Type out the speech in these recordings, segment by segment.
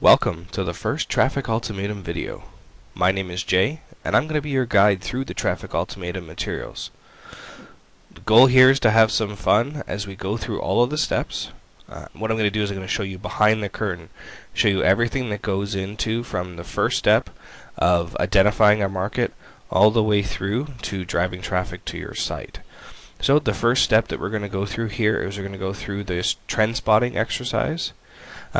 Welcome to the first Traffic Ultimatum video. My name is Jay, and I'm going to be your guide through the Traffic Ultimatum materials. The goal here is to have some fun as we go through all of the steps. What I'm going to do is I'm going to show you behind the curtain, show you everything that goes into from the first step of identifying a market all the way through to driving traffic to your site. So the first step that we're going to go through here is we're going to go through this trend spotting exercise.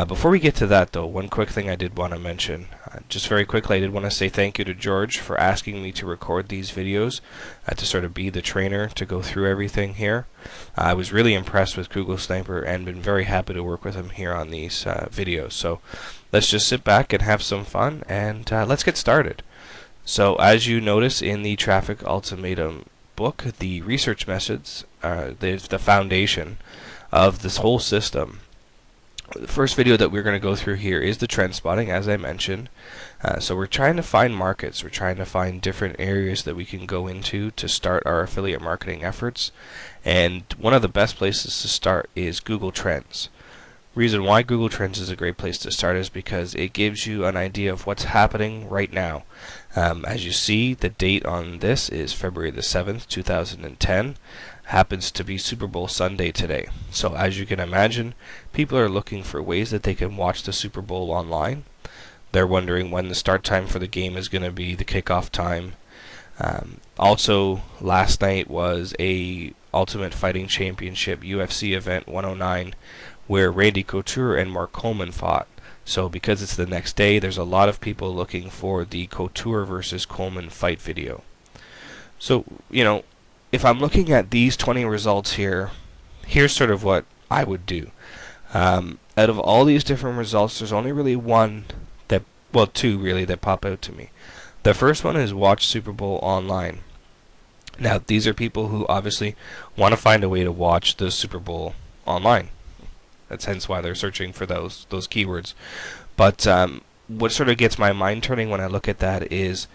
Before we get to that though, one quick thing I did want to mention. Just very quickly, I did want to say thank you to George for asking me to record these videos to sort of be the trainer to go through everything here. I was really impressed with Google Sniper and been very happy to work with him here on these videos. So let's just sit back and have some fun, and let's get started. So as you notice in the Traffic Ultimatum book, the research methods are the foundation of this whole system. The first video that we're going to go through here is the trend spotting, as I mentioned. So we're trying to find markets. We're trying to find different areas that we can go into to start our affiliate marketing efforts. And one of the best places to start is Google Trends. Reason why Google Trends is a great place to start is because it gives you an idea of what's happening right now. As you see, the date on this is February the 7th, 2010. Happens to be Super Bowl Sunday today. So as you can imagine, people are looking for ways that they can watch the Super Bowl online. They're wondering when the start time for the game is going to be, the kickoff time. Also, last night was a Ultimate Fighting Championship UFC event 109 where Randy Couture and Mark Coleman fought. So because it's the next day, there's a lot of people looking for the Couture versus Coleman fight video. So, you know, if I'm looking at these 20 results here, here's sort of what I would do. Out of all these different results, there's only really one that, well, two really, that pop out to me. The first one is watch Super Bowl online. Now, these are people who obviously want to find a way to watch the Super Bowl online. That's hence why they're searching for those keywords. But what sort of gets my mind turning when I look at that is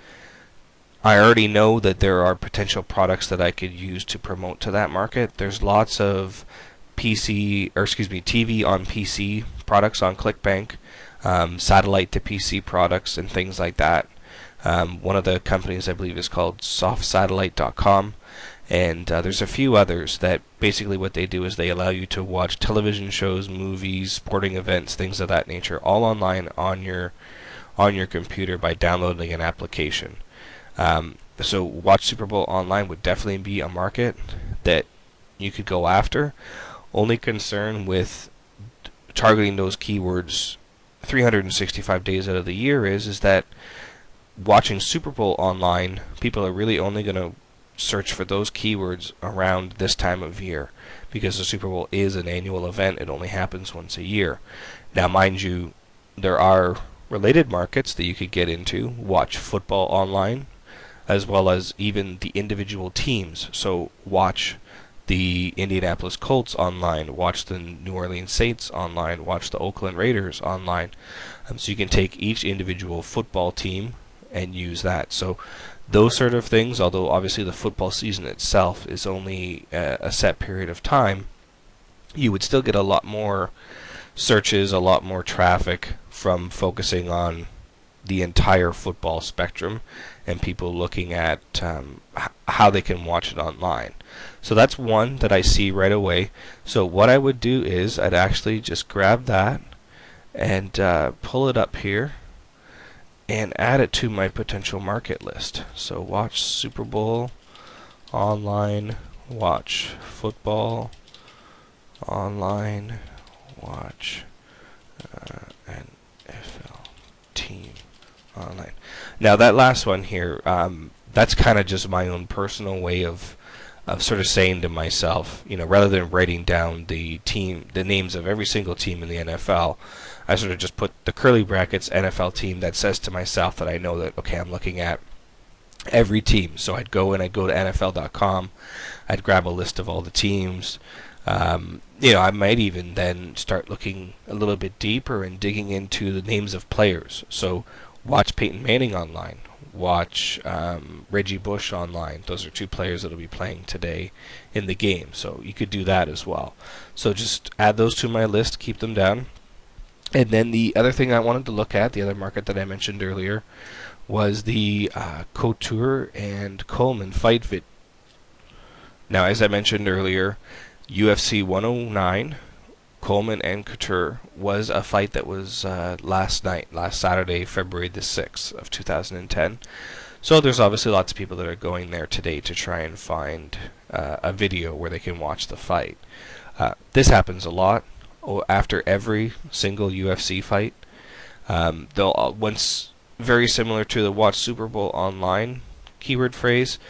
I already know that there are potential products that I could use to promote to that market. There's lots of TV on PC products on ClickBank, satellite to PC products and things like that. One of the companies I believe is called softsatellite.com, and there's a few others that basically what they do is they allow you to watch television shows, movies, sporting events, things of that nature, all online on your computer by downloading an application. So watch Super Bowl online would definitely be a market that you could go after. Only concern with targeting those keywords 365 days out of the year is that watching Super Bowl online, people are really only going to search for those keywords around this time of year, because the Super Bowl is an annual event. It only happens once a year. Now, mind you, there are related markets that you could get into. Watch football online, as well as even the individual teams. So watch the Indianapolis Colts online, watch the New Orleans Saints online, watch the Oakland Raiders online. So you can take each individual football team and use that. So those sort of things, although obviously the football season itself is only a set period of time, you would still get a lot more searches, a lot more traffic from focusing on the entire football spectrum and people looking at how they can watch it online. So that's one that I see right away. So what I would do is I'd actually just grab that and pull it up here and add it to my potential market list. So watch Super Bowl online, watch football online, watch NFL team online. Now that last one here, that's kind of just my own personal way of sort of saying to myself, you know, rather than writing down the names of every single team in the NFL, I sort of just put the curly brackets NFL team. That says to myself that I know that, okay, I'm looking at every team. So I'd go to NFL.com, I'd grab a list of all the teams. You know, I might even then start looking a little bit deeper and digging into the names of players. So watch Peyton Manning online, watch Reggie Bush online. Those are two players that will be playing today in the game. So you could do that as well. So just add those to my list, keep them down. And then the other thing I wanted to look at, the other market that I mentioned earlier, was the Couture and Coleman fight vid. Now, as I mentioned earlier, UFC 109, Coleman and Couture was a fight that was last Saturday, February the 6th of 2010. So there's obviously lots of people that are going there today to try and find a video where they can watch the fight. This happens a lot after every single UFC fight. They'll once very similar to the Watch Super Bowl online keyword phrase.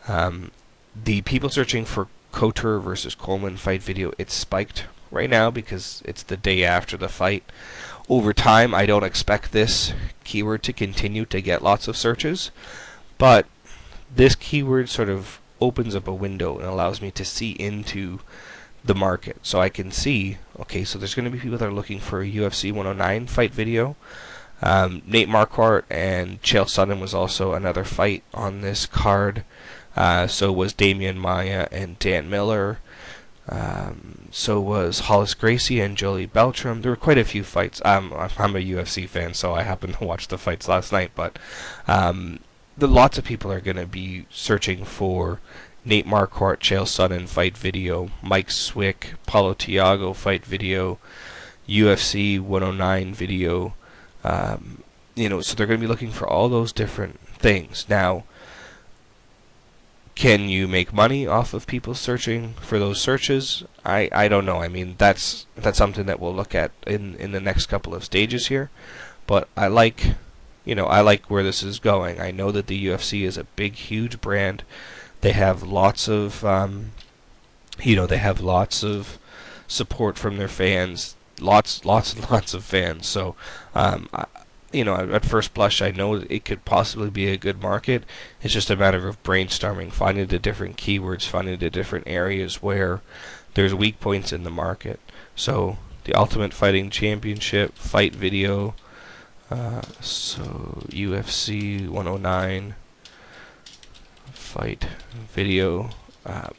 The people searching for Couture versus Coleman fight video, it's spiked right now because it's the day after the fight. Over time, I don't expect this keyword to continue to get lots of searches, but this keyword sort of opens up a window and allows me to see into the market. So I can see, okay, so there's going to be people that are looking for a UFC 109 fight video. Nate Marquardt and Chael Sonnen was also another fight on this card. So was Damian Maia and Dan Miller. So was Hollis Gracie and Jolie Beltram. There were quite a few fights. I'm a UFC fan, so I happened to watch the fights last night. But lots of people are going to be searching for Nate Marquardt, Chael Sonnen fight video, Mike Swick, Paulo Thiago fight video, UFC 109 video. So they're going to be looking for all those different things. Now, can you make money off of people searching for those searches? I don't know. I mean, that's something that we'll look at in the next couple of stages here. But I like where this is going. I know that the UFC is a big, huge brand. They have lots of support from their fans. Lots and lots of fans. So, at first blush, I know it could possibly be a good market. It's just a matter of brainstorming, finding the different keywords, finding the different areas where there's weak points in the market. So the Ultimate Fighting Championship fight video, so UFC 109 fight video,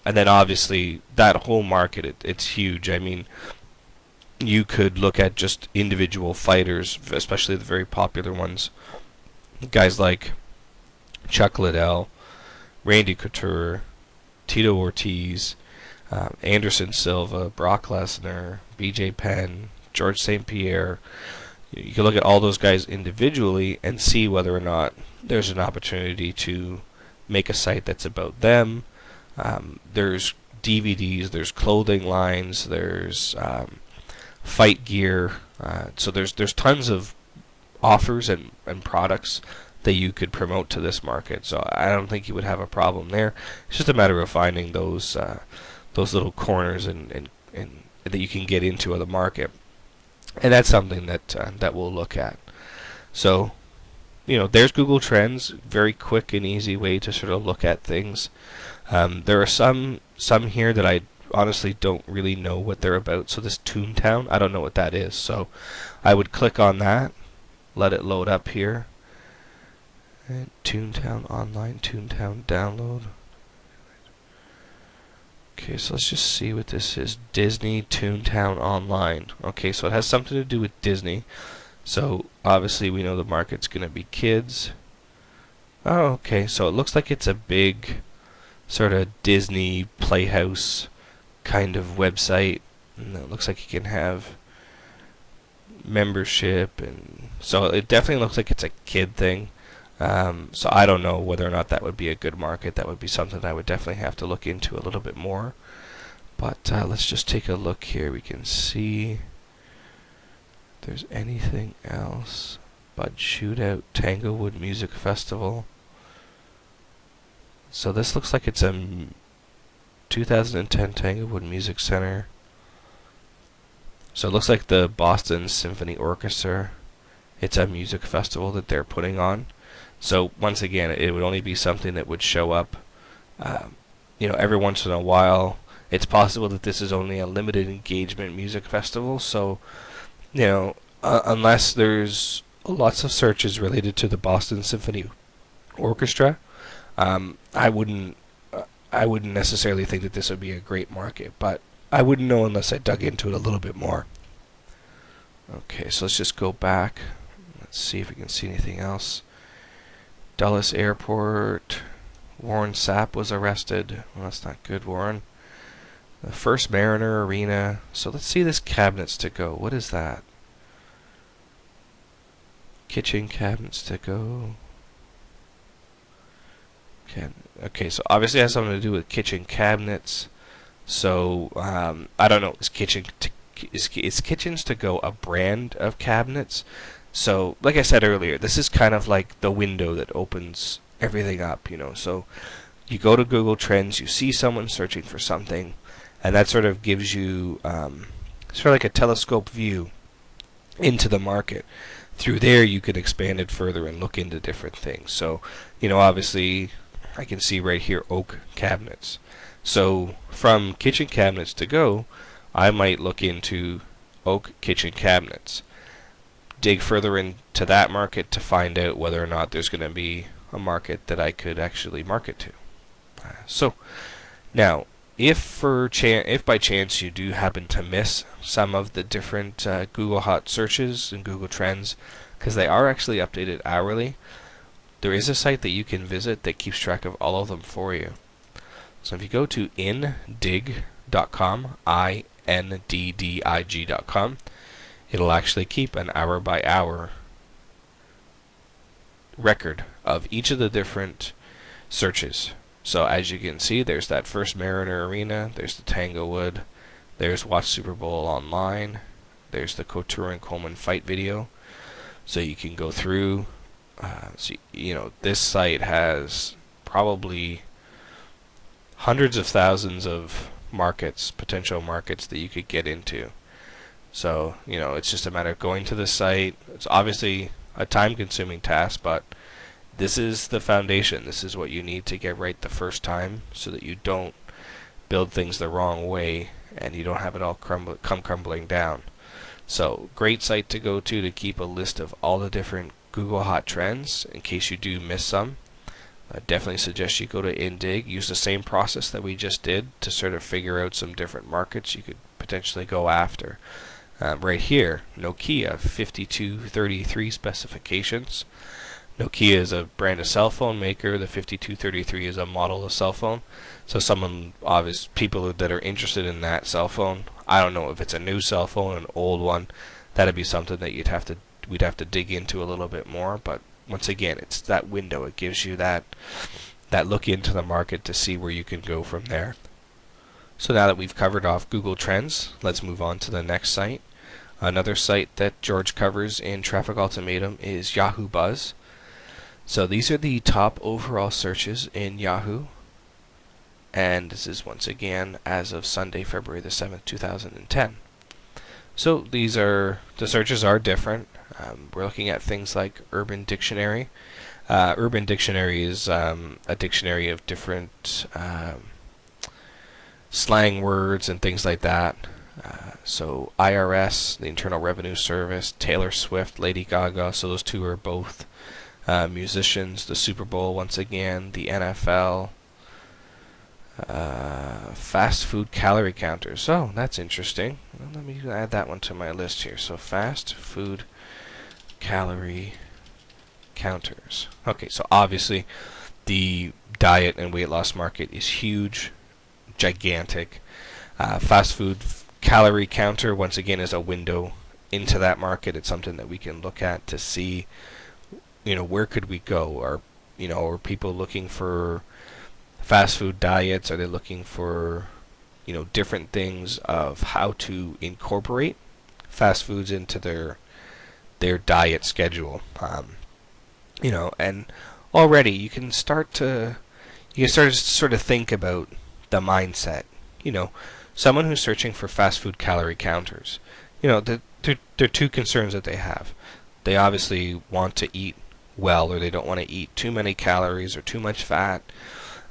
and then obviously that whole market, it's huge. I mean, you could look at just individual fighters, especially the very popular ones. Guys like Chuck Liddell, Randy Couture, Tito Ortiz, Anderson Silva, Brock Lesnar, BJ Penn, George St. Pierre. You can look at all those guys individually and see whether or not there's an opportunity to make a site that's about them. There's DVDs, there's clothing lines, there's fight gear. So there's tons of offers and products that you could promote to this market. So I don't think you would have a problem there. It's just a matter of finding those little corners and that you can get into of the market. And that's something that we'll look at. So, there's Google Trends, very quick and easy way to sort of look at things. There are some here that I honestly don't really know what they're about. So this Toontown, I don't know what that is. So I would click on that, let it load up here. And Toontown online, Toontown download. Okay, so let's just see what this is. Disney Toontown Online. Okay, so it has something to do with Disney. So obviously we know the market's going to be kids. Oh, okay, so it looks like it's a big sort of Disney Playhouse kind of website. And it looks like you can have membership, and so it definitely looks like it's a kid thing. So I don't know whether or not that would be a good market. That would be something I would definitely have to look into a little bit more. But let's just take a look here. We can see if there's anything else. Bud Shootout, Tanglewood Music Festival. So this looks like it's a 2010 Tanglewood Music Center. So it looks like the Boston Symphony Orchestra. It's a music festival that they're putting on. So once again, it would only be something that would show up, every once in a while. It's possible that this is only a limited engagement music festival. So, unless there's lots of searches related to the Boston Symphony Orchestra, I wouldn't necessarily think that this would be a great market. But I wouldn't know unless I dug into it a little bit more. Okay, so let's just go back. Let's see if we can see anything else. Dulles Airport. Warren Sapp was arrested. Well, that's not good, Warren. The First Mariner Arena. So let's see this cabinets to go. What is that? Kitchen cabinets to go. Okay, so obviously it has something to do with kitchen cabinets. So I don't know. Is Kitchens to Go a brand of cabinets? So like I said earlier, this is kind of like the window that opens everything up. So you go to Google Trends, you see someone searching for something, and that sort of gives you sort of like a telescope view into the market. Through there, you can expand it further and look into different things. So, obviously, I can see right here oak cabinets. So, from kitchen cabinets to go, I might look into oak kitchen cabinets. Dig further into that market to find out whether or not there's going to be a market that I could actually market to. So, now, if by chance you do happen to miss some of the different Google Hot searches and Google Trends, because they are actually updated hourly, there is a site that you can visit that keeps track of all of them for you. So if you go to indig.com, INDDIG.com, it'll actually keep an hour by hour record of each of the different searches. So as you can see, there's that First Mariner Arena, there's the Tanglewood, there's Watch Super Bowl Online, there's the Couture and Coleman fight video. So you can go through, this site has probably hundreds of thousands of potential markets that you could get into. So, it's just a matter of going to the site. It's obviously a time-consuming task, but this is the foundation. This is what you need to get right the first time so that you don't build things the wrong way and you don't have it all come crumbling down. So, great site to go to keep a list of all the different Google Hot Trends in case you do miss some. I definitely suggest you go to Indig. Use the same process that we just did to sort of figure out some different markets you could potentially go after. Right here, Nokia 5233 specifications. Nokia is a brand of cell phone maker. The 5233 is a model of cell phone. So people that are interested in that cell phone, I don't know if it's a new cell phone, an old one, that'd be something that we'd have to dig into a little bit more. But once again, it's that window. It gives you that look into the market to see where you can go from there. So now that we've covered off Google Trends, let's move on to the next site. Another site that George covers in Traffic Ultimatum is Yahoo Buzz. So these are the top overall searches in Yahoo. And this is once again as of Sunday, February the 7th, 2010. So the searches are different. We're looking at things like Urban Dictionary. Urban Dictionary is a dictionary of different slang words and things like that. So IRS, the Internal Revenue Service, Taylor Swift, Lady Gaga, so those two are both musicians. The Super Bowl, once again, the NFL, fast food calorie counters. So that's interesting. Well, let me add that one to my list here. So fast food calorie counters. Okay, so obviously the diet and weight loss market is huge, gigantic. Fast food calorie counter, once again, is a window into that market. It's something that we can look at to see, where could we go? Are people looking for fast food diets? Are they looking for, different things of how to incorporate fast foods into their diet schedule? And already you can start to sort of think about the mindset. Someone who's searching for fast food calorie counters, there are two concerns that they have. They obviously want to eat well, or they don't want to eat too many calories or too much fat.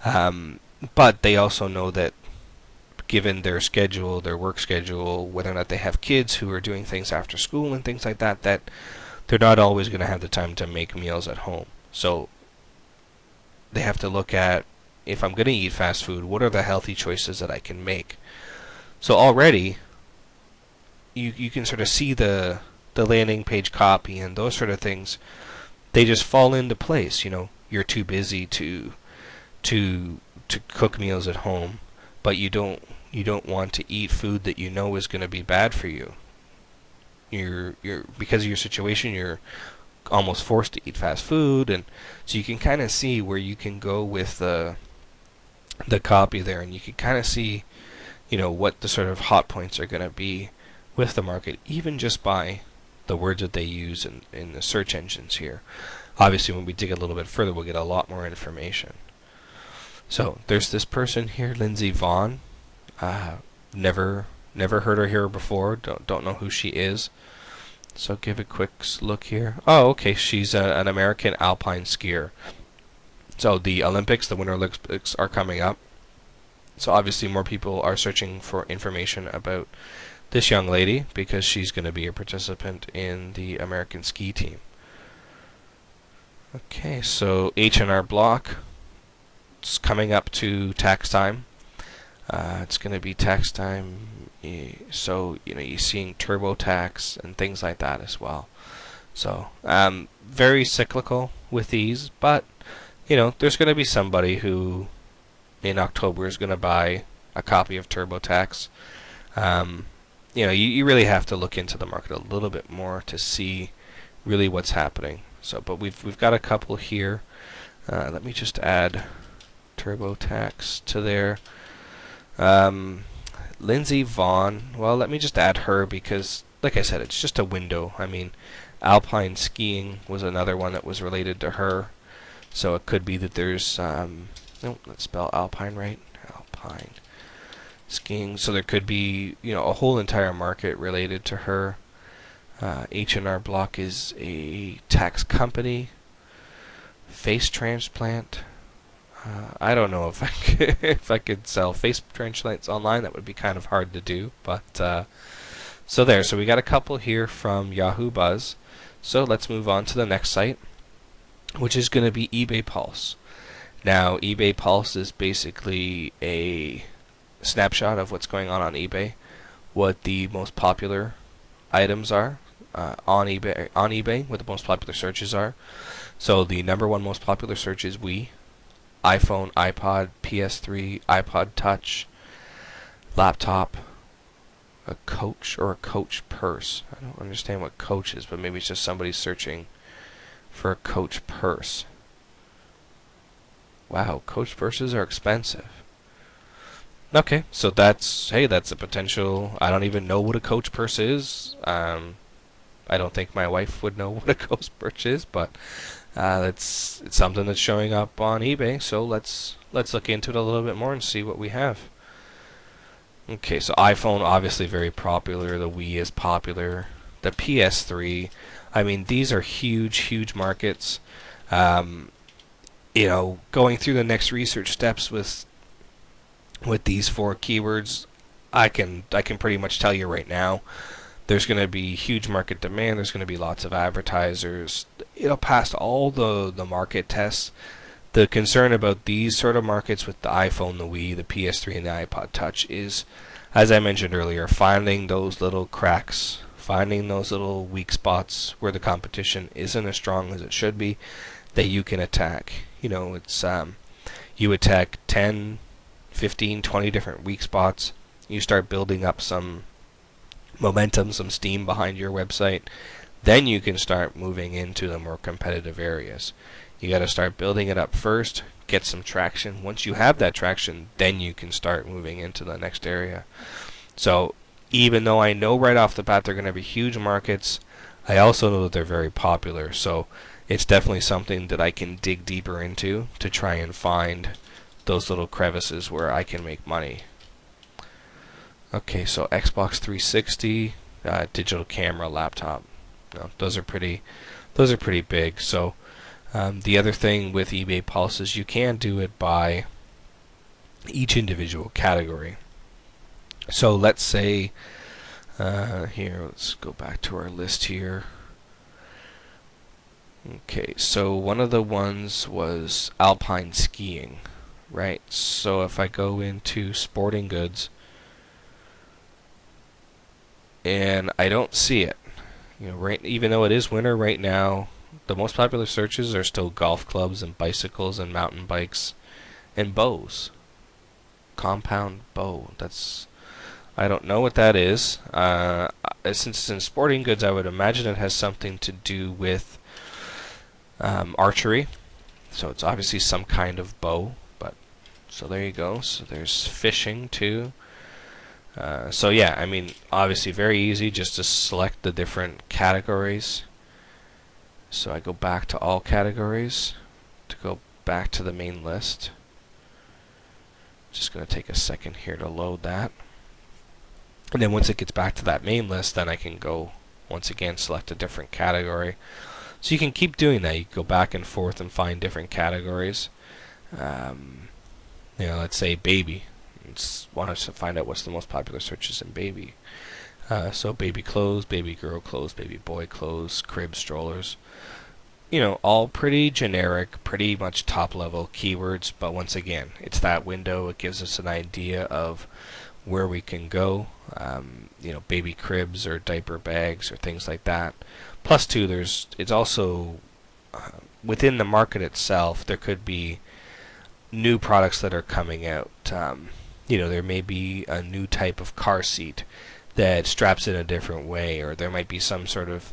But they also know that given their schedule, their work schedule, whether or not they have kids who are doing things after school and things like that, that they're not always going to have the time to make meals at home. So they have to look at, if I'm going to eat fast food, what are the healthy choices that I can make? So already, you can sort of see the the landing page copy and those sort of things, they just fall into place. You know, you're too busy to cook meals at home, but you don't want to eat food that you know is going to be bad for you. You're because of your situation, you're almost forced to eat fast food, and so you can kind of see where you can go with the copy there, and you can kind of see, you know, what the sort of hot points are going to be with the market, even just by the words that they use in the search engines here. Obviously, when we dig a little bit further, we'll get a lot more information. So there's this person here, Lindsay Vaughn. Never heard her here before. Don't know who she is. So give a quick look here. Oh, okay, she's an American alpine skier. So the Olympics, the Winter Olympics, are coming up. So obviously more people are searching for information about this young lady because she's going to be a participant in the American ski team. Okay, so H&R Block. It's coming up to tax time. It's going to be tax time, so you know, you're seeing TurboTax and things like that as well. So very cyclical with these, but you know, there's going to be somebody who in October is going to buy a copy of TurboTax. You know, you really have to look into the market a little bit more to see really what's happening. So, but we've got a couple here. Let me just add TurboTax to there. Lindsay Vaughn, well, let me just add her because, like I said, it's just a window. I mean, alpine skiing was another one that was related to her, so it could be that there's, no, let's spell alpine right, alpine skiing, so there could be, you know, a whole entire market related to her. H&R Block is a tax company. Face transplant. I don't know if I could, if I could sell face transplants online. That would be kind of hard to do. But so there. So we got a couple here from Yahoo Buzz. So let's move on to the next site, which is going to be eBay Pulse. Now, eBay Pulse is basically a snapshot of what's going on eBay, what the most popular items are on eBay, what the most popular searches are. So the #1 most popular search is Wii, iPhone, iPod, PS3, iPod Touch, laptop, a Coach, or a Coach purse. I don't understand what Coach is, but maybe it's just somebody searching for a Coach purse. Wow, Coach purses are expensive. Okay, so that's a potential. I don't even know what a Coach purse is. I don't think my wife would know what a Coach purse is, but it's something that's showing up on eBay. So let's look into it a little bit more and see what we have. Okay, so iPhone obviously very popular. The Wii is popular. The PS3. I mean, these are huge markets. You know, going through the next research steps with these 4 keywords, I can pretty much tell you right now, there's going to be huge market demand. There's going to be lots of advertisers. It'll pass all the market tests. The concern about these sort of markets with the iPhone, the Wii, the PS3, and the iPod Touch is, as I mentioned earlier, finding those little cracks, finding those little weak spots where the competition isn't as strong as it should be, that you can attack. You know, it's you attack 10, 15, 20 different weak spots. You start building up some momentum, some steam behind your website. Then you can start moving into the more competitive areas. You got to start building it up first, get some traction. Once you have that traction, then you can start moving into the next area. So even though I know right off the bat they're going to be huge markets, I also know that they're very popular. So it's definitely something that I can dig deeper into to try and find those little crevices where I can make money. Okay, so Xbox 360, digital camera, laptop. Those are pretty big. So the other thing with eBay Pulse is you can do it by each individual category. So let's say here, let's go back to our list here. Okay, so one of the ones was alpine skiing, right? So if I go into sporting goods, and I don't see it. even though it is winter right now, the most popular searches are still golf clubs and bicycles and mountain bikes and bows. Compound bow. I don't know what that is. Since it's in sporting goods, I would imagine it has something to do with archery. So it's obviously some kind of bow. But so there you go. So there's fishing too. So yeah, I mean, obviously very easy just to select the different categories. So I go back to all categories to go back to the main list. Just going to take a second here to load that. And then once it gets back to that main list, then I can go once again select a different category. So you can keep doing that. You can go back and forth and find different categories. Let's say baby. Want us to find out what's the most popular searches in baby. So baby clothes, baby girl clothes, baby boy clothes, crib strollers. All pretty generic, pretty much top level keywords, but once again, it's that window. It gives us an idea of where we can go. Baby cribs or diaper bags or things like that. Plus two, it's also within the market itself, there could be new products that are coming out. There may be a new type of car seat that straps in a different way, or there might be some sort of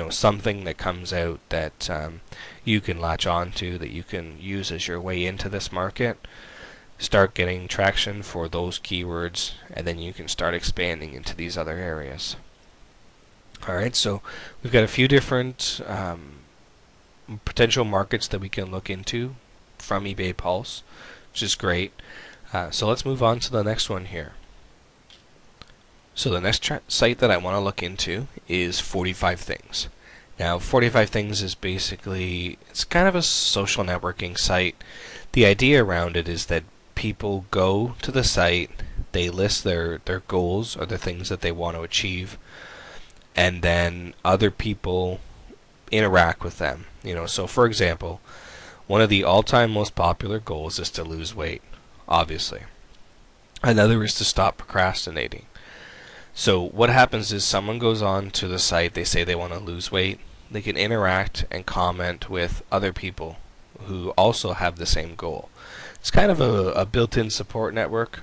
something that comes out that you can latch onto, that you can use as your way into this market. Start getting traction for those keywords, and then you can start expanding into these other areas. Alright, so we've got a few different potential markets that we can look into from eBay Pulse, which is great. So let's move on to the next one here. So the next site that I want to look into is 45 Things. Now 45 Things is basically, it's kind of a social networking site. The idea around it is that people go to the site, they list their goals or the things that they want to achieve, and then other people interact with them. So for example, one of the all-time most popular goals is to lose weight, obviously. Another is to stop procrastinating. So what happens is someone goes on to the site, they say they want to lose weight, they can interact and comment with other people who also have the same goal. It's kind of a built-in support network,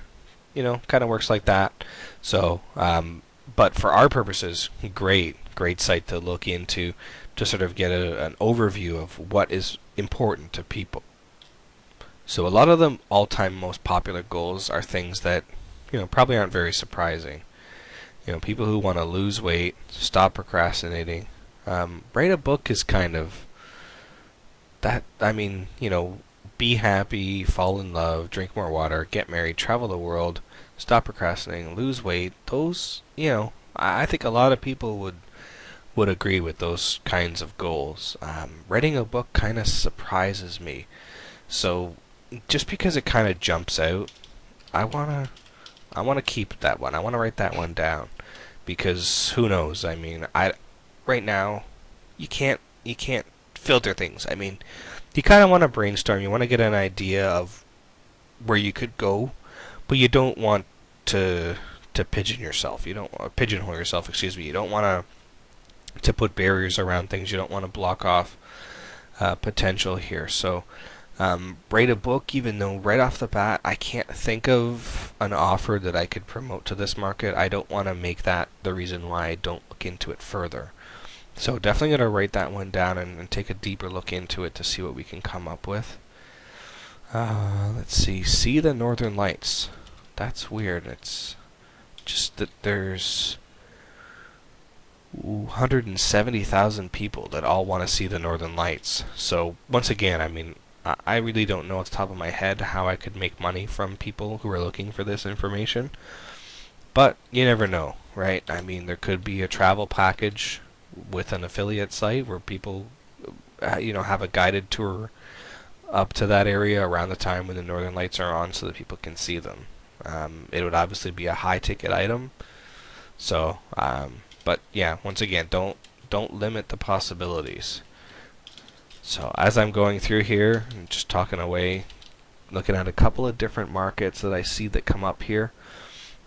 kind of works like that. So, but for our purposes, great site to look into to sort of get an overview of what is important to people. So a lot of the all-time most popular goals are things that, probably aren't very surprising. People who want to lose weight, stop procrastinating. Write a book is kind of that. I mean, be happy, fall in love, drink more water, get married, travel the world, stop procrastinating, lose weight. Those, I think a lot of people would agree with those kinds of goals. Writing a book kind of surprises me. So just because it kind of jumps out, I wanna keep that one. I wanna write that one down, because who knows? I mean, right now you can't filter things. I mean, you kind of want to brainstorm. You want to get an idea of where you could go, but you don't want to pigeon yourself. You don't pigeonhole yourself. Excuse me. You don't want to put barriers around things. You don't want to block off potential here. So write a book, even though right off the bat I can't think of an offer that I could promote to this market. I don't want to make that the reason why I don't look into it further. So definitely going to write that one down and take a deeper look into it to see what we can come up with. Let's see the Northern Lights. That's weird. It's just that there's 170,000 people that all want to see the Northern Lights. So once again, I mean, I really don't know off the top of my head how I could make money from people who are looking for this information. But you never know, right? I mean, there could be a travel package with an affiliate site where people, have a guided tour up to that area around the time when the Northern Lights are on, so that people can see them. It would obviously be a high-ticket item. So, but yeah, once again, don't limit the possibilities. So as I'm going through here, and just talking away, looking at a couple of different markets that I see that come up here.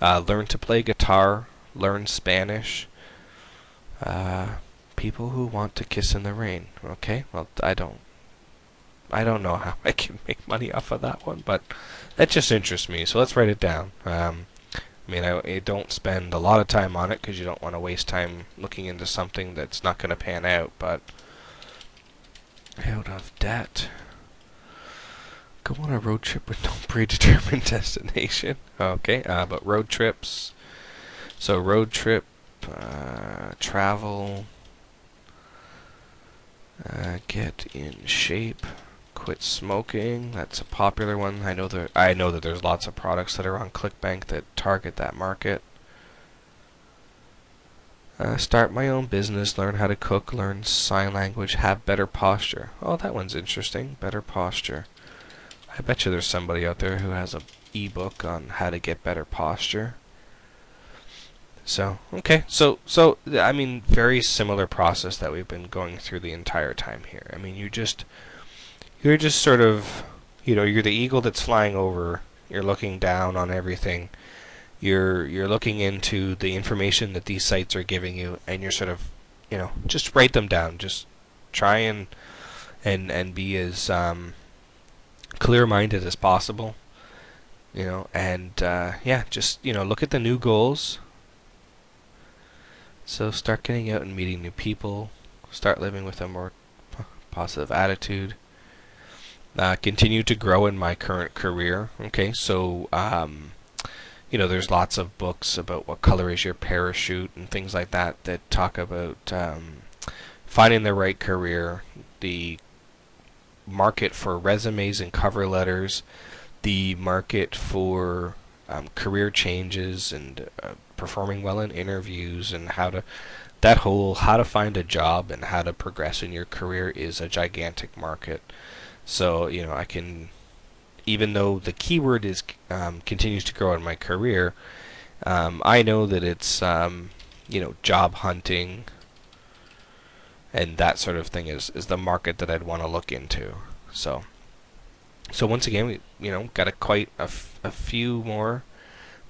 Learn to play guitar, learn Spanish. People who want to kiss in the rain. Okay, well, I don't know how I can make money off of that one, but that just interests me, so let's write it down. I mean, I don't spend a lot of time on it because you don't want to waste time looking into something that's not going to pan out, but out of debt. Go on a road trip with no predetermined destination. Okay, but road trips. So road trip, travel, get in shape, quit smoking. That's a popular one. I know that there's lots of products that are on ClickBank that target that market. Start my own business, learn how to cook, learn sign language, have better posture. Oh, that one's interesting. Better posture. I bet you there's somebody out there who has a ebook on how to get better posture. So, okay. So I mean, very similar process that we've been going through the entire time here. I mean, you're just sort of, you're the eagle that's flying over. You're looking down on everything. You're looking into the information that these sites are giving you, and you're sort of, just write them down. Just try and be as clear-minded as possible. And yeah, just look at the new goals. So start getting out and meeting new people. Start living with a more positive attitude. Continue to grow in my current career. Okay, so there's lots of books about what color is your parachute and things like that that talk about finding the right career, the market for resumes and cover letters, the market for career changes and performing well in interviews, and how to find a job and how to progress in your career is a gigantic market. So I can, even though the keyword is continues to grow in my career, I know that it's job hunting and that sort of thing is the market that I'd want to look into. So once again, we got quite a few more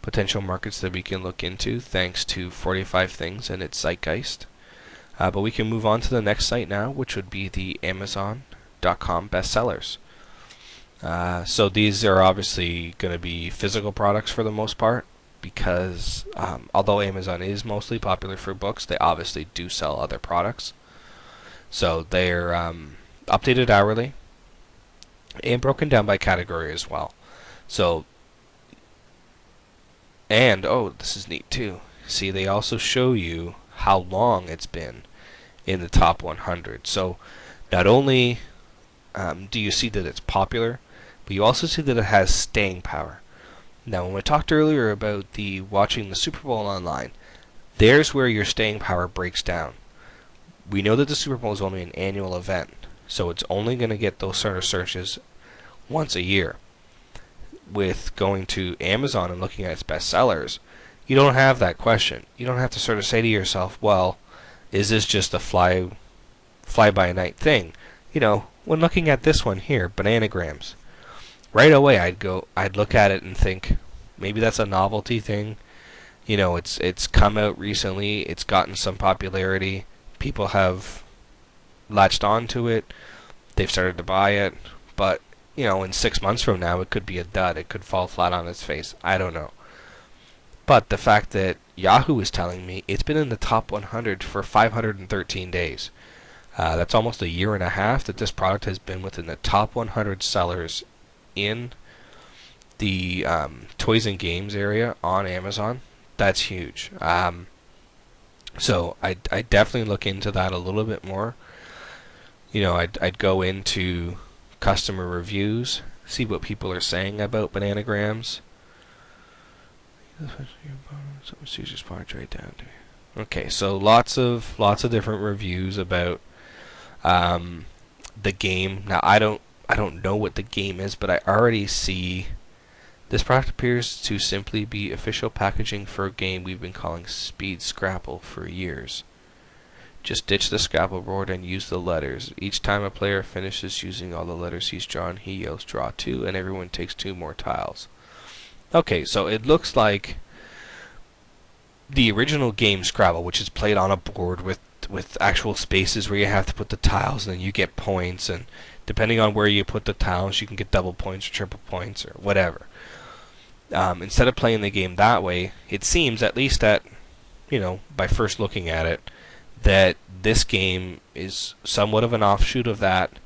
potential markets that we can look into thanks to 45 Things and its zeitgeist. But we can move on to the next site now, which would be the Amazon.com bestsellers. So these are obviously going to be physical products for the most part, because although Amazon is mostly popular for books, they obviously do sell other products. So they're updated hourly and broken down by category as well. So, and this is neat too. See, they also show you how long it's been in the top 100. So not only do you see that it's popular, but you also see that it has staying power. Now, when we talked earlier about watching the Super Bowl online, there's where your staying power breaks down. We know that the Super Bowl is only an annual event, so it's only going to get those sort of searches once a year. With going to Amazon and looking at its bestsellers, you don't have that question. You don't have to sort of say to yourself, well, is this just a fly-by-night thing? When looking at this one here, Bananagrams, right away I'd look at it and think, maybe that's a novelty thing. It's come out recently, it's gotten some popularity, people have latched onto it, they've started to buy it, but in 6 months from now it could be a dud, it could fall flat on its face, I don't know. But the fact that Yahoo is telling me it's been in the top 100 for 513 days. That's almost a year and a half that this product has been within the top 100 sellers in the toys and games area on Amazon. That's huge. So I'd definitely look into that a little bit more. I'd go into customer reviews, see what people are saying about Bananagrams. Okay, so lots of different reviews about the game. Now I don't know what the game is, but I already see this product appears to simply be official packaging for a game we've been calling Speed Scrabble for years. Just ditch the Scrabble board and use the letters. Each time a player finishes using all the letters he's drawn, he yells draw 2, and everyone takes 2 more tiles. Okay, so it looks like the original game Scrabble, which is played on a board with with actual spaces where you have to put the tiles, and then you get points, and depending on where you put the tiles, you can get double points or triple points or whatever. Instead of playing the game that way, it seems, at least at, by first looking at it, that this game is somewhat of an offshoot of that,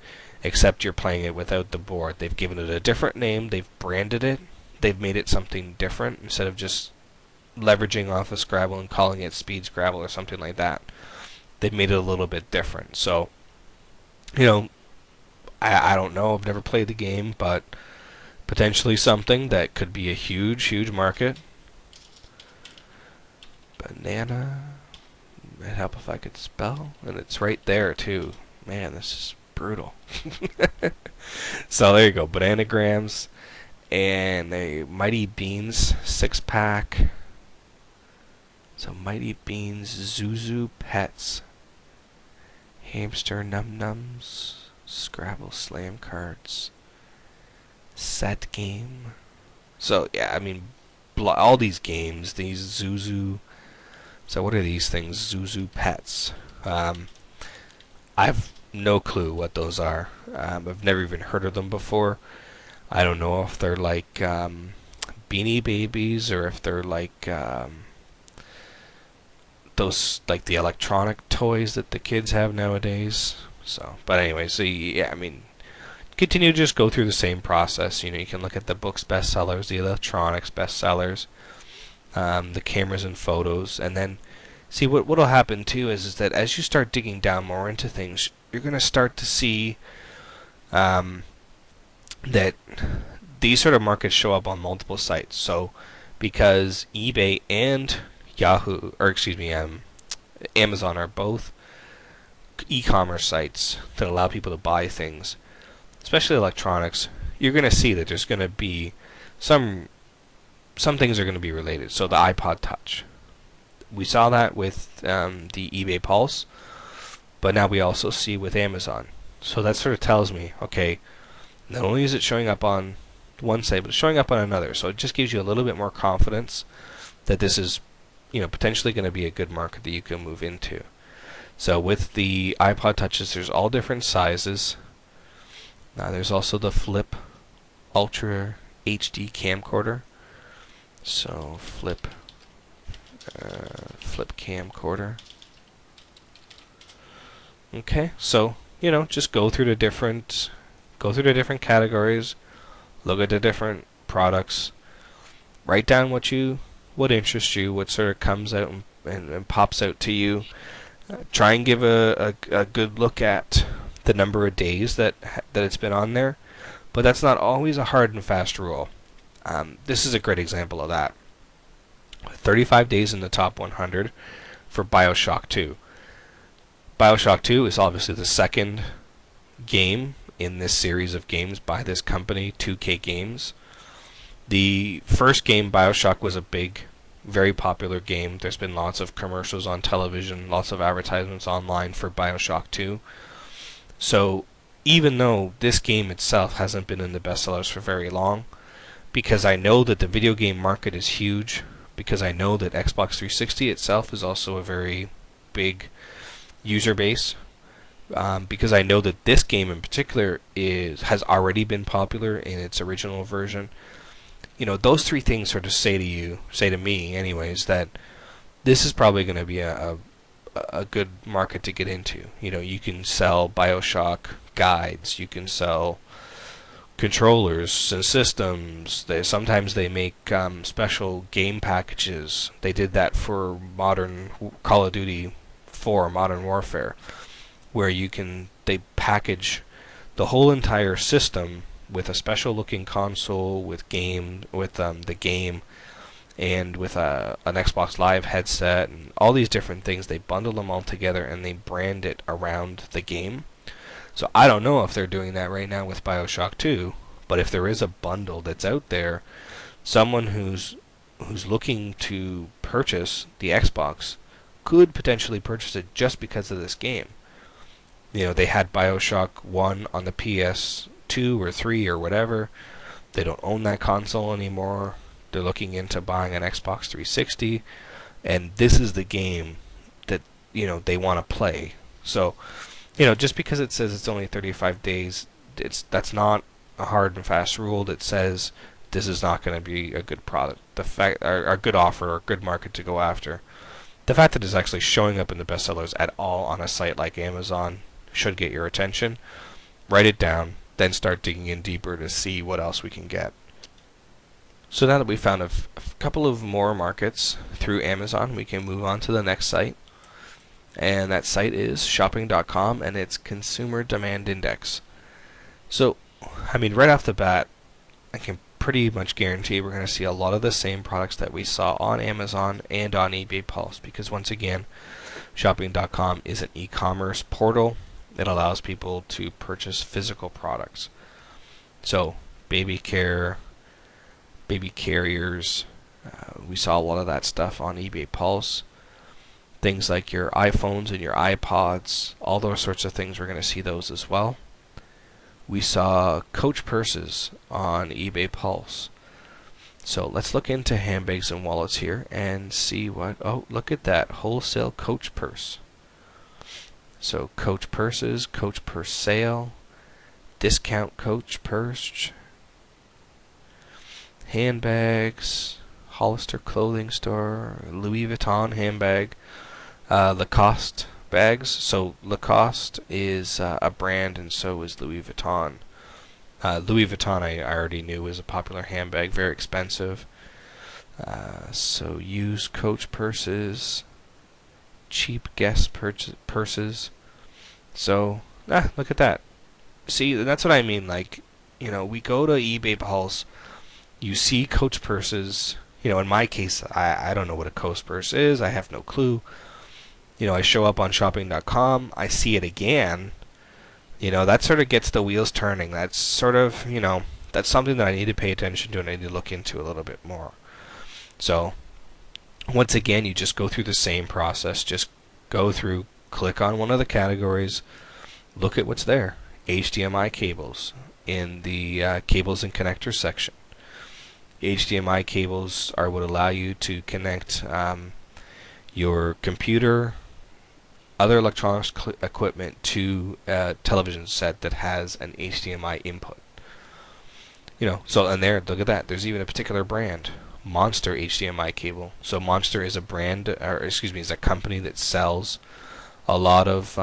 except you're playing it without the board. They've given it a different name, they've branded it, they've made it something different instead of just leveraging off of Scrabble and calling it Speed Scrabble or something like that. They've made it a little bit different. So, I don't know, I've never played the game, but potentially something that could be a huge, huge market. Banana. It'd help if I could spell. And it's right there, too. Man, this is brutal. So there you go. Bananagrams. And a Mighty Beans 6-pack. So Mighty Beans, Zuzu Pets. Hamster Num Nums. Scrabble Slam Cards. Set Game. So yeah, I mean, all these games, these Zuzu. So what are these things? Zuzu Pets. I've no clue what those are. I've never even heard of them before. I don't know if they're like Beanie Babies or if they're like those, like the electronic toys that the kids have nowadays. So, but anyway, so yeah, I mean, continue to just go through the same process. You can look at the books bestsellers, the electronics bestsellers, the cameras and photos, and then see what'll happen too is that as you start digging down more into things, you're going to start to see that these sort of markets show up on multiple sites. So because eBay and Amazon are both e-commerce sites that allow people to buy things, especially electronics, you're going to see that there's going to be some things are going to be related. So the iPod Touch, we saw that with the eBay Pulse, but now we also see with Amazon. So that sort of tells me, okay, not only is it showing up on one site, but it's showing up on another. So it just gives you a little bit more confidence that this is, potentially going to be a good market that you can move into. So with the iPod Touches, there's all different sizes. Now there's also the Flip Ultra HD camcorder. So Flip camcorder. Okay, so just go through the different categories, look at the different products, write down what interests you, what sort of comes out and pops out to you. Try and give a good look at the number of days that it's been on there, but that's not always a hard and fast rule. This is a great example of that. 35 days in the top 100 for BioShock 2. BioShock 2 is obviously the second game in this series of games by this company, 2K Games. The first game, BioShock, was a big, very popular game. There's been lots of commercials on television, lots of advertisements online for BioShock 2. So even though this game itself hasn't been in the bestsellers for very long, because I know that the video game market is huge, because I know that Xbox 360 itself is also a very big user base, because I know that this game in particular has already been popular in its original version. Those three things sort of say to me anyways, that this is probably going to be a good market to get into. You can sell BioShock guides, you can sell controllers and systems. Sometimes they make special game packages. They did that for modern Call of Duty 4, Modern Warfare, where they package the whole entire system with a special looking console, with the game, and with an Xbox Live headset, and all these different things. They bundle them all together and they brand it around the game. So I don't know if they're doing that right now with BioShock 2, but if there is a bundle that's out there, someone who's looking to purchase the Xbox could potentially purchase it just because of this game. They had BioShock 1 on the PS2 or 3 or whatever. They don't own that console anymore. They're looking into buying an Xbox 360, and this is the game that they want to play. So, just because it says it's only 35 days, that's not a hard and fast rule that says this is not going to be a good product. The fact, or a good offer, or a good market to go after. The fact that it's actually showing up in the bestsellers at all on a site like Amazon should get your attention. Write it down, then start digging in deeper to see what else we can get. So now that we've found a couple of more markets through Amazon, we can move on to the next site. And that site is shopping.com, and it's Consumer Demand Index. So, right off the bat, I can pretty much guarantee we're going to see a lot of the same products that we saw on Amazon and on eBay Pulse, because once again, shopping.com is an e-commerce portal that allows people to purchase physical products. So, baby care, baby carriers, we saw a lot of that stuff on eBay Pulse. Things like your iPhones and your iPods, all those sorts of things, we're going to see those as well. We saw Coach purses on eBay Pulse. So let's look into handbags and wallets here and see what, oh, look at that, wholesale Coach purse. So Coach purses, Coach purse sale, discount Coach purse, handbags, Hollister clothing store, Louis Vuitton handbag, Lacoste bags. So Lacoste is a brand, and so is Louis Vuitton. Louis Vuitton I already knew was a popular handbag, very expensive. So used Coach purses, cheap Guess purses. So look at that. See, that's what I mean. Like, we go to eBay Pulse, you see Coach purses. In my case, I don't know what a Coach purse is. I have no clue. I show up on shopping.com, I see it again, that sort of gets the wheels turning. That's sort of, that's something that I need to pay attention to and I need to look into a little bit more. So, once again, you just go through the same process. Just go through, click on one of the categories, look at what's there. HDMI cables in the cables and connectors section. HDMI cables are what allow you to connect your computer, other electronics equipment to a television set that has an HDMI input. So and there, look at that. There's even a particular brand, Monster HDMI cable. So Monster is a brand, or excuse me, is a company that sells a lot of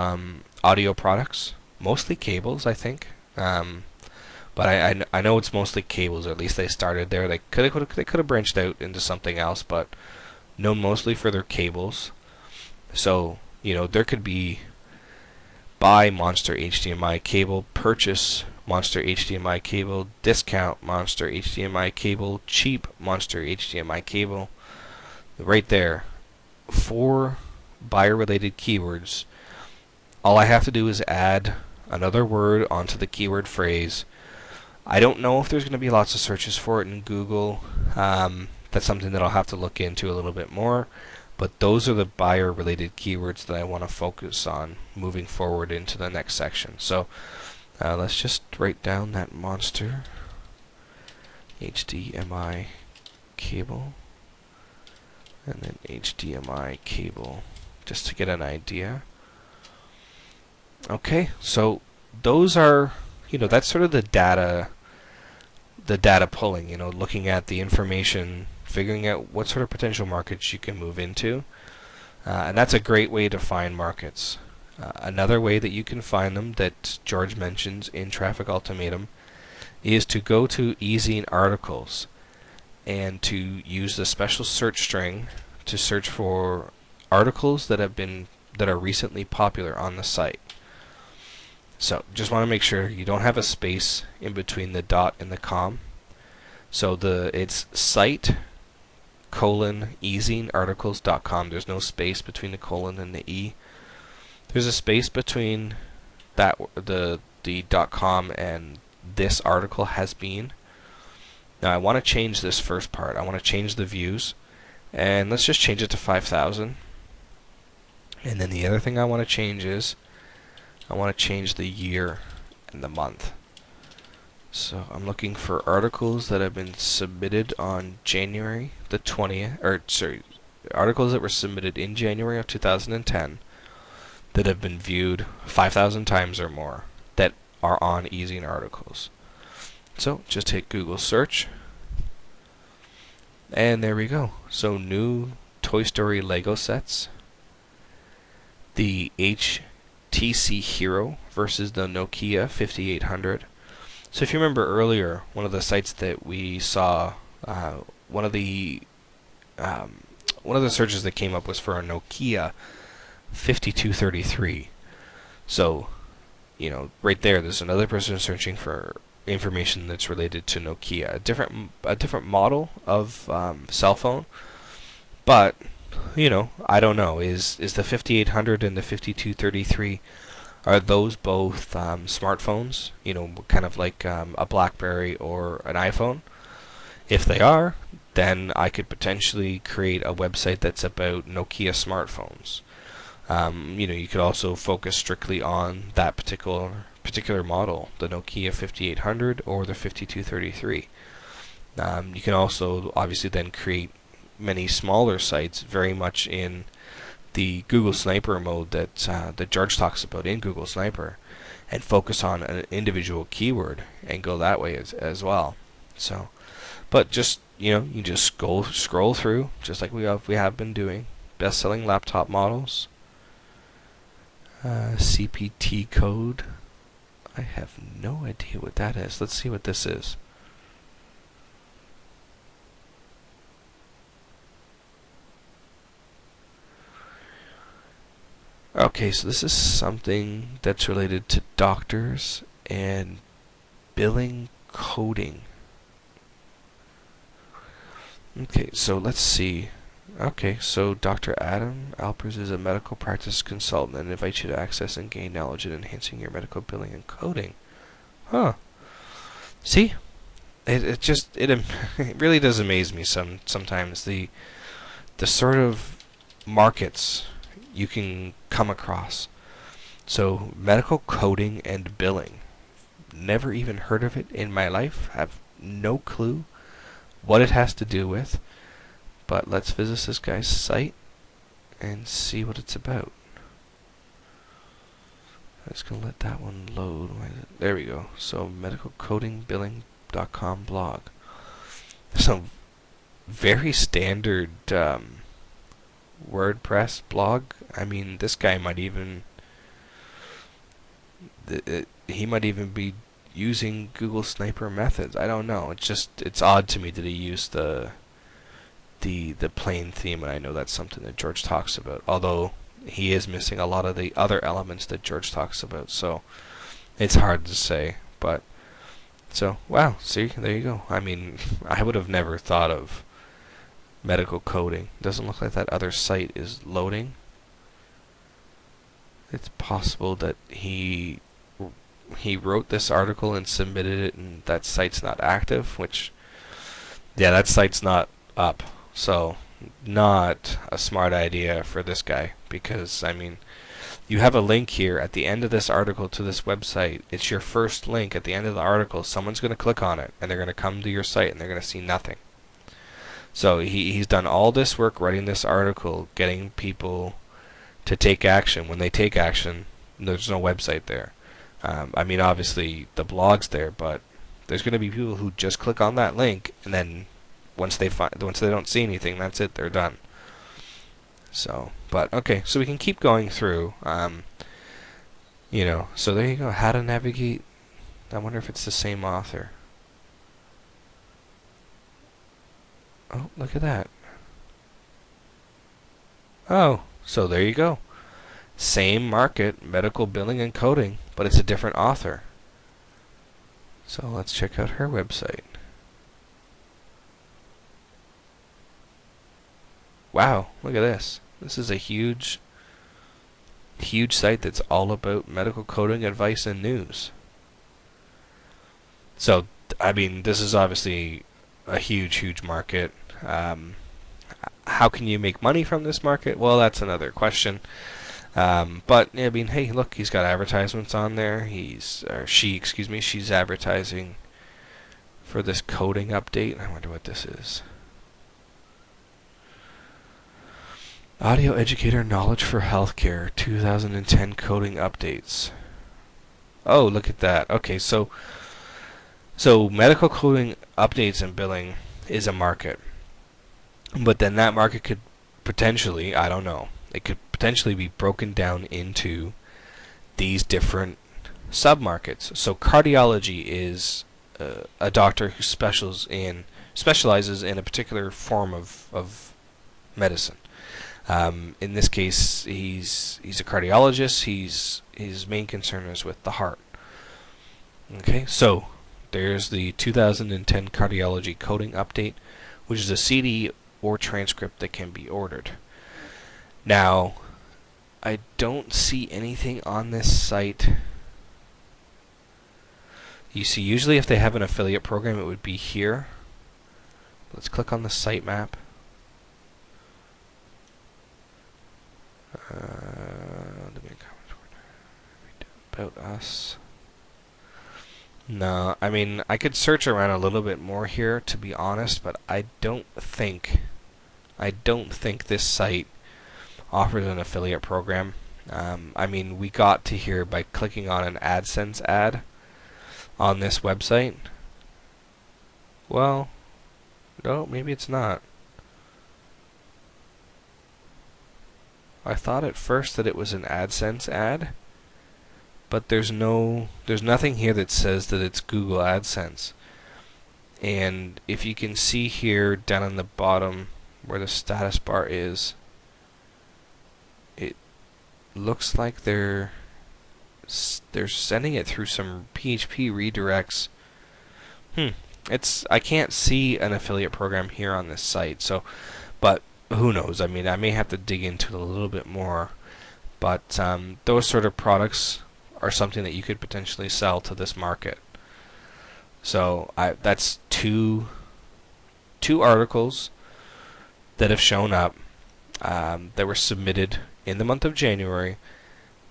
audio products, mostly cables, I think. But I know it's mostly cables, or at least they started there. They could have branched out into something else, but known mostly for their cables. So, there could be buy Monster HDMI cable, purchase Monster HDMI cable, discount Monster HDMI cable, cheap Monster HDMI cable. Right there. 4 buyer-related keywords. All I have to do is add another word onto the keyword phrase. I don't know if there's going to be lots of searches for it in Google. That's something that I'll have to look into a little bit more. But those are the buyer-related keywords that I want to focus on moving forward into the next section. So let's just write down that Monster HDMI cable and then HDMI cable, just to get an idea. Okay, so those are, that's sort of the data pulling, looking at the information, figuring out what sort of potential markets you can move into. And that's a great way to find markets. Another way that you can find them that George mentions in Traffic Ultimatum is to go to Easing Articles and to use the special search string to search for articles that are recently popular on the site. So just want to make sure you don't have a space in between the dot and the com. So it's site easingarticles.com. There's no space between the colon and the e. There's a space between that the .com and this article has been. Now I want to change this first part. I want to change the views, and let's just change it to 5,000. And then the other thing I want to change is I want to change the year and the month. So I'm looking for articles that have been submitted on January the 20th, or sorry, articles that were submitted in January of 2010 that have been viewed 5,000 times or more that are on Ezine articles. So just hit Google search, and there we go. So new Toy Story Lego sets, the HTC Hero versus the Nokia 5800. So if you remember earlier, one of the sites that we saw, one of the searches that came up was for a Nokia 5233. So, you know, right there's another person searching for information that's related to Nokia, a different model of cell phone. But, you know, I don't know. Is the 5800 and the 5233, are those both smartphones? You know, kind of like a BlackBerry or an iPhone? If they are, then I could potentially create a website that's about Nokia smartphones. You know, you could also focus strictly on that particular model, the Nokia 5800 or the 5233. You can also obviously then create many smaller sites, very much in the Google Sniper mode that George talks about in Google Sniper, and focus on an individual keyword and go that way as well. So, but just, you know, you just scroll through just like we have been doing. Best-selling laptop models. CPT code. I have no idea what that is. Let's see what this is. Okay, so this is something that's related to doctors and billing coding. Okay, so let's see. Okay, so Dr. Adam Alpers is a medical practice consultant and invites you to access and gain knowledge in enhancing your medical billing and coding. Huh. See? It just it really does amaze me sometimes the sort of markets you can come across. So medical coding and billing. Never even heard of it in my life. Have no clue what it has to do with. But let's visit this guy's site and see what it's about. I'm just going to let that one load. There we go. So medicalcodingbilling.com blog. So very standard WordPress blog. I mean, this guy might even be using Google Sniper methods. I don't know. It's odd to me that he used the plain theme, and I know that's something that George talks about, although he is missing a lot of the other elements that George talks about, so it's hard to say. But so, wow, see, there you go. I mean, I would have never thought of medical coding. Doesn't look like that other site is loading. It's possible that he wrote this article and submitted it, and that site's not active, which, yeah, that site's not up. So, not a smart idea for this guy, because, I mean, you have a link here at the end of this article to this website. It's your first link at the end of the article. Someone's going to click on it, and they're going to come to your site, and they're going to see nothing. So, he's done all this work writing this article, getting people to take action. When they take action, there's no website there. I mean, obviously, the blog's there, but there's going to be people who just click on that link, and then once they don't see anything, that's it, they're done. So, but okay, so we can keep going through. You know, so there you go. How to navigate. I wonder if it's the same author. Oh, look at that. Oh, so there you go. Same market, medical billing and coding, but it's a different author. So let's check out her website. Wow, look at this. This is a huge site that's all about medical coding advice and news. So, I mean, this is obviously a huge market. How can you make money from this market? Well, that's another question. But I mean, hey, look, he's got advertisements on there. She's advertising for this coding update. I wonder what this is. Audio Educator Knowledge for Healthcare 2010 Coding Updates. Oh, look at that. Okay, so medical coding updates and billing is a market. But then that market could potentially, I don't know, it could potentially be broken down into these different sub-markets. So cardiology is a doctor who specializes in a particular form of medicine. In this case, he's a cardiologist. His main concern is with the heart. Okay, so there's the 2010 Cardiology Coding Update, which is a CD or transcript that can be ordered. Now, I don't see anything on this site. You see, usually if they have an affiliate program, it would be here. Let's click on the sitemap. About us. No, I mean, I could search around a little bit more here, to be honest, but I don't think this site offers an affiliate program. I mean, we got to here by clicking on an AdSense ad on this website. Well, no, maybe it's not. I thought at first that it was an AdSense ad, but there's nothing here that says that it's Google AdSense. And if you can see here down on the bottom where the status bar is, it looks like they're sending it through some PHP redirects. I can't see an affiliate program here on this site. So, but who knows? I mean, I may have to dig into it a little bit more. But those sort of products are something that you could potentially sell to this market. So that's two articles that have shown up that were submitted in the month of January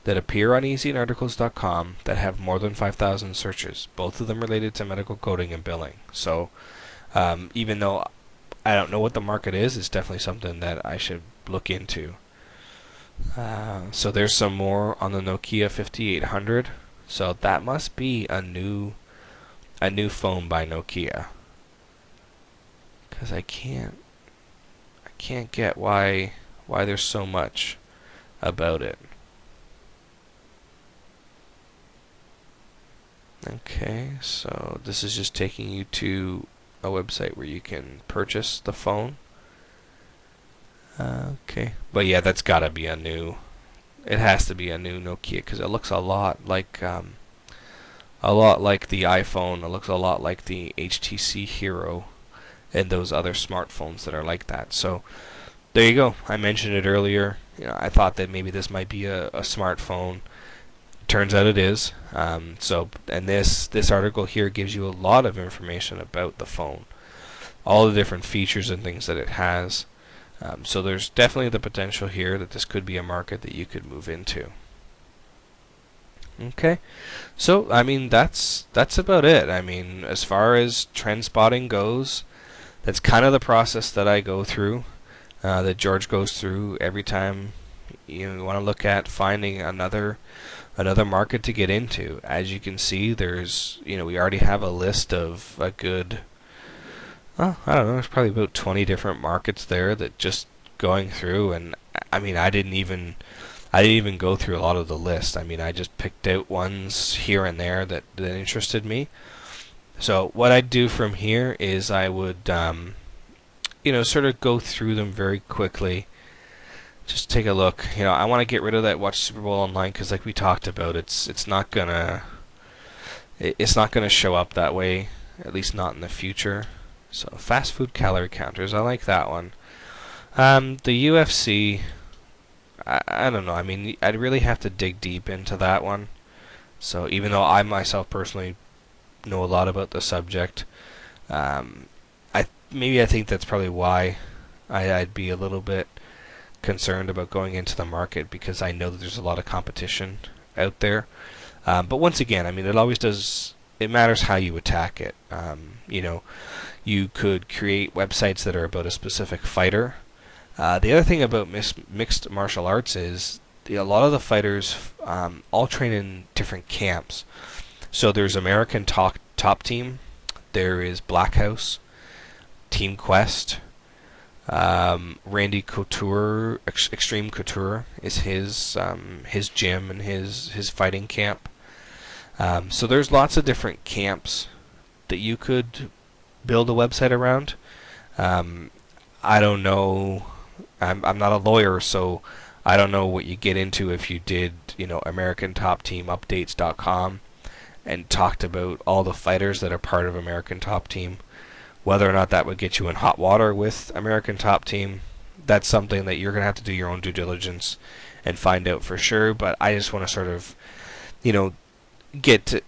that appear on easyarticles.com that have more than 5,000 searches, both of them related to medical coding and billing. So even though I don't know what the market is, it's definitely something that I should look into. So there's some more on the Nokia 5800. So that must be a new phone by Nokia, because I can't get why there's so much about it. Okay, so this is just taking you to a website where you can purchase the phone. Okay, but yeah, that's gotta be a new. It has to be a new Nokia, because it looks a lot like the iPhone. It looks a lot like the HTC Hero and those other smartphones that are like that. So there you go. I mentioned it earlier. I thought that maybe this might be a smartphone. Turns out it is. And this article here gives you a lot of information about the phone, all the different features and things that it has. So there's definitely the potential here that this could be a market that you could move into. Okay, so I mean that's about it. I mean, as far as trend spotting goes, that's kind of the process that I go through, that George goes through every time you want to look at finding another market to get into. As you can see, there's we already have a list of a good, I don't know, there's probably about 20 different markets there that just going through. And I mean, I didn't even go through a lot of the list. I mean, I just picked out ones here and there that interested me. So what I'd do from here is I would sort of go through them very quickly. Just take a look. I want to get rid of that Watch Super Bowl online, because like we talked about, it's not gonna show up that way, at least not in the future. So fast food calorie counters, I like that one. The UFC, I don't know. I mean, I'd really have to dig deep into that one. So even though I myself personally know a lot about the subject, I think that's probably why I'd be a little bit concerned about going into the market, because I know that there's a lot of competition out there. But once again, I mean, it matters how you attack it. You could create websites that are about a specific fighter. The other thing about mixed martial arts is a lot of the fighters all train in different camps. So there's American Top Team, there is Black House, Team Quest, Randy Couture, Extreme Couture is his gym and his fighting camp. So there's lots of different camps that you could build a website around. I don't know. I'm not a lawyer, so I don't know what you get into if you did, American Top Team Updates.com and talked about all the fighters that are part of American Top Team. Whether or not that would get you in hot water with American Top Team, that's something that you're going to have to do your own due diligence and find out for sure. But I just want to sort of, get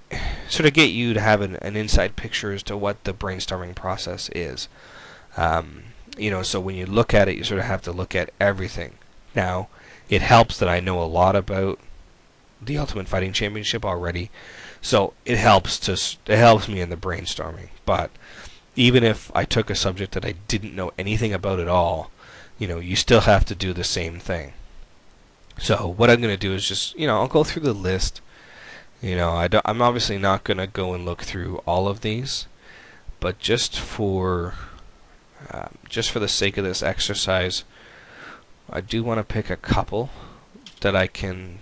you to have an inside picture as to what the brainstorming process is. So when you look at it, you sort of have to look at everything. Now, it helps that I know a lot about the Ultimate Fighting Championship already, so it helps me in the brainstorming. But even if I took a subject that I didn't know anything about at all, you still have to do the same thing. So what I'm going to do is just, I'll go through the list. I'm obviously not going to go and look through all of these, but just for the sake of this exercise, I do want to pick a couple that I can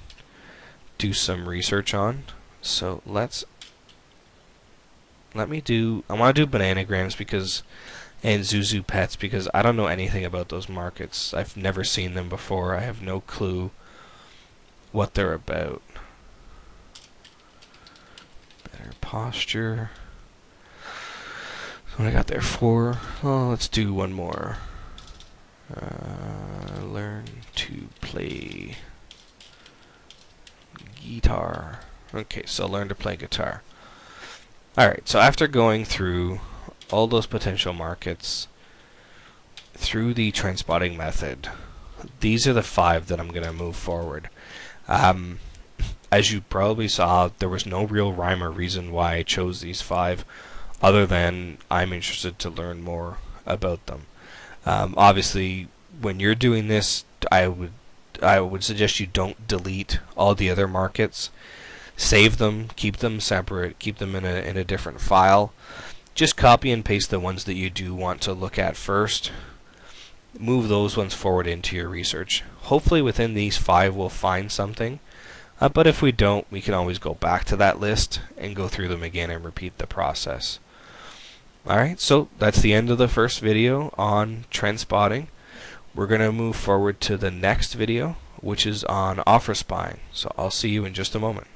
do some research on. So I want to do Bananagrams and Zuzu Pets because I don't know anything about those markets. I've never seen them before. I have no clue what they're about. Better posture. What I got there for? Oh, let's do one more. Learn to play guitar. Okay, so learn to play guitar. Alright, so after going through all those potential markets through the trend spotting method, these are the 5 that I'm going to move forward. As you probably saw, there was no real rhyme or reason why I chose these 5 other than I'm interested to learn more about them. Obviously, when you're doing this, I would suggest you don't delete all the other markets. Save them, keep them separate, keep them in a different file. Just copy and paste the ones that you do want to look at first. Move those ones forward into your research. Hopefully within these 5 we'll find something. But if we don't, we can always go back to that list and go through them again and repeat the process. Alright, so that's the end of the first video on trend spotting. We're going to move forward to the next video, which is on offer spying. So I'll see you in just a moment.